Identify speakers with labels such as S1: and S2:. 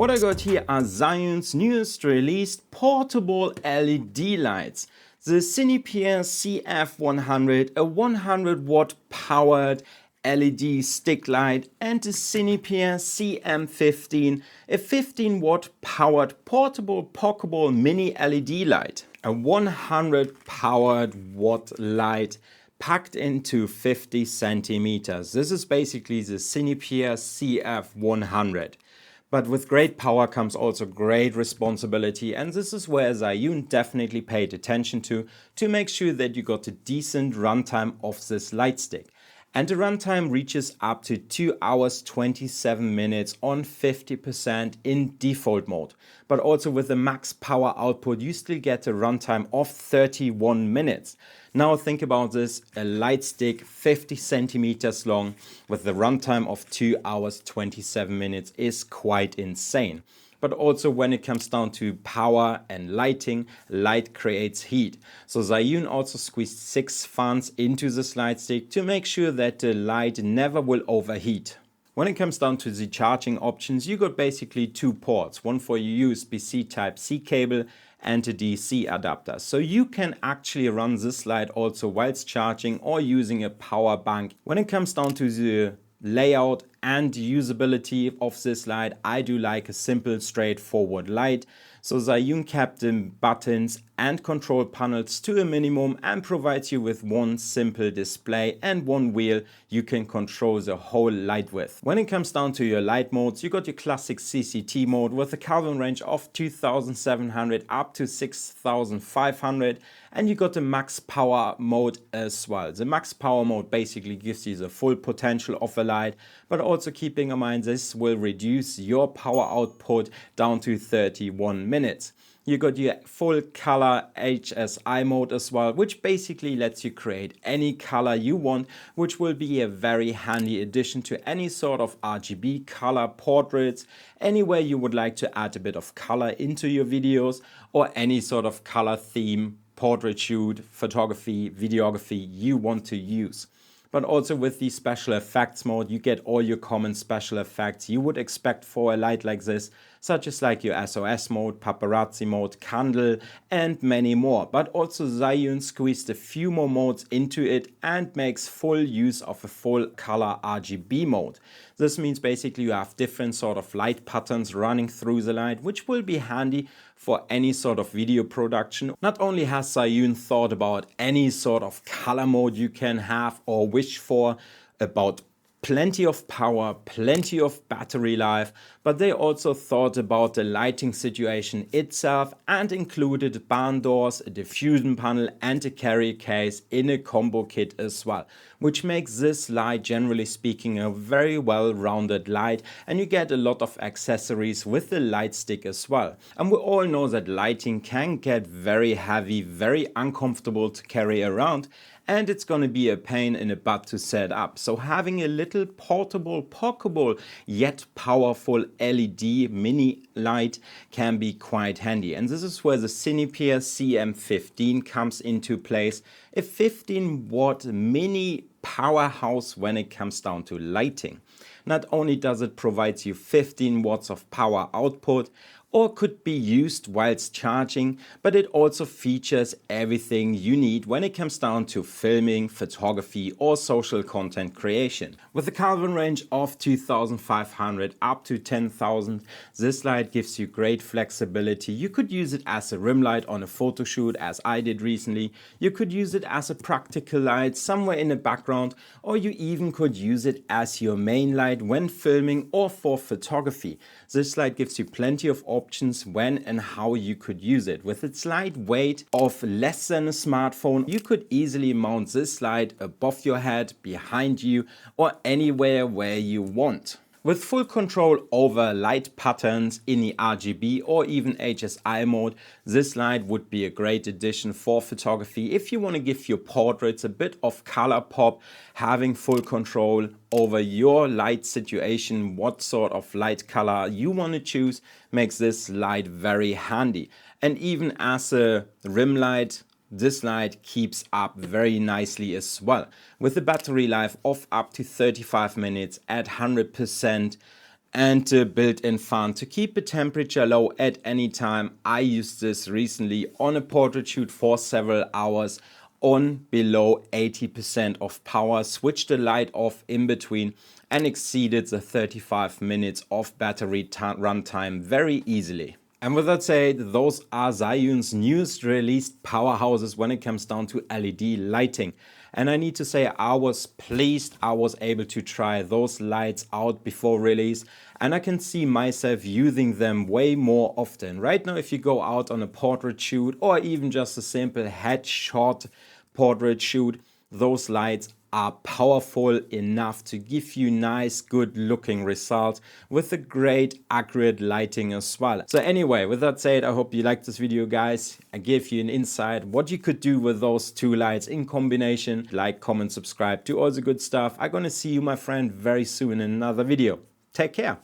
S1: What I got here are ZHIYUN's newest released portable LED lights. The Cinepeer CF100, a 100 watt powered LED stick light, and the Cinepeer CM15, a 15 watt powered portable pockable mini LED light. A 100 powered watt light packed into 50 centimeters. This is basically the Cinepeer CF100. But with great power comes also great responsibility, and this is where ZHIYUN definitely paid attention to make sure that you got a decent runtime of this light stick. And the runtime reaches up to 2 hours 27 minutes on 50% in default mode. But also with the max power output you still get a runtime of 31 minutes. Now think about this, a light stick 50 centimeters long with the runtime of 2 hours 27 minutes is quite insane. But also when it comes down to power and lighting, light creates heat. So ZHIYUN also squeezed 6 fans into this light stick to make sure that the light never will overheat. When it comes down to the charging options, you got basically 2 ports, one for your USB-C Type-C cable and a DC adapter. So you can actually run this light also whilst charging or using a power bank. When it comes down to the layout and usability of this light, I do like a simple straightforward light. So ZHIYUN kept the buttons and control panels to a minimum and provides you with one simple display and one wheel you can control the whole light with. When it comes down to your light modes, you got your classic CCT mode with a Kelvin range of 2700 up to 6500, and you got the max power mode as well. The max power mode basically gives you the full potential of a light, but also keeping in mind this will reduce your power output down to 31 minutes. You got your full color HSI mode as well, which basically lets you create any color you want, which will be a very handy addition to any sort of RGB color portraits, anywhere you would like to add a bit of color into your videos, or any sort of color theme, portrait shoot, photography, videography you want to use. But also with the special effects mode, you get all your common special effects you would expect for a light like this, such as like your SOS mode, paparazzi mode, candle, and many more. But also ZHIYUN squeezed a few more modes into it and makes full use of a full color RGB mode. This means basically you have different sort of light patterns running through the light, which will be handy for any sort of video production. Not only has ZHIYUN thought about any sort of color mode you can have or wish for, about plenty of power, plenty of battery life, but they also thought about the lighting situation itself and included barn doors, a diffusion panel and a carrier case in a combo kit as well, which makes this light generally speaking a very well-rounded light, and you get a lot of accessories with the light stick as well. And we all know that lighting can get very heavy, very uncomfortable to carry around, and it's going to be a pain in the butt to set up. So having a little portable, pockable, yet powerful LED mini light can be quite handy. And this is where the Cinepeer CM15 comes into place, a 15 watt mini powerhouse when it comes down to lighting. Not only does it provide you 15 watts of power output, or could be used whilst charging, but it also features everything you need when it comes down to filming, photography or social content creation. With a Kelvin range of 2500 up to 10,000, this light gives you great flexibility. You could use it as a rim light on a photo shoot, as I did recently. You could use it as a practical light somewhere in the background, or you even could use it as your main light when filming or for photography. This light gives you plenty of options when and how you could use it. With its light weight of less than a smartphone, you could easily mount this light above your head, behind you, or anywhere where you want. With full control over light patterns in the RGB or even HSI mode, this light would be a great addition for photography if you want to give your portraits a bit of color pop. Having full control over your light situation, what sort of light color you want to choose, makes this light very handy. And even as a rim light, this light keeps up very nicely as well. With a battery life of up to 35 minutes at 100%, and the built-in fan to keep the temperature low at any time. I used this recently on a portrait shoot for several hours on below 80% of power, switched the light off in between and exceeded the 35 minutes of battery runtime very easily. And with that said, those are ZHIYUN's newest released powerhouses when it comes down to LED lighting. And I need to say I was pleased I was able to try those lights out before release, and I can see myself using them way more often. Right now, if you go out on a portrait shoot or even just a simple headshot portrait shoot, those lights are powerful enough to give you nice, good looking results with a great accurate lighting as well. So anyway, with that said, I hope you liked this video, guys. I gave you an insight what you could do with those two lights in combination. Like, comment, subscribe, do all the good stuff. I'm gonna see you, my friend, very soon in another video. Take care.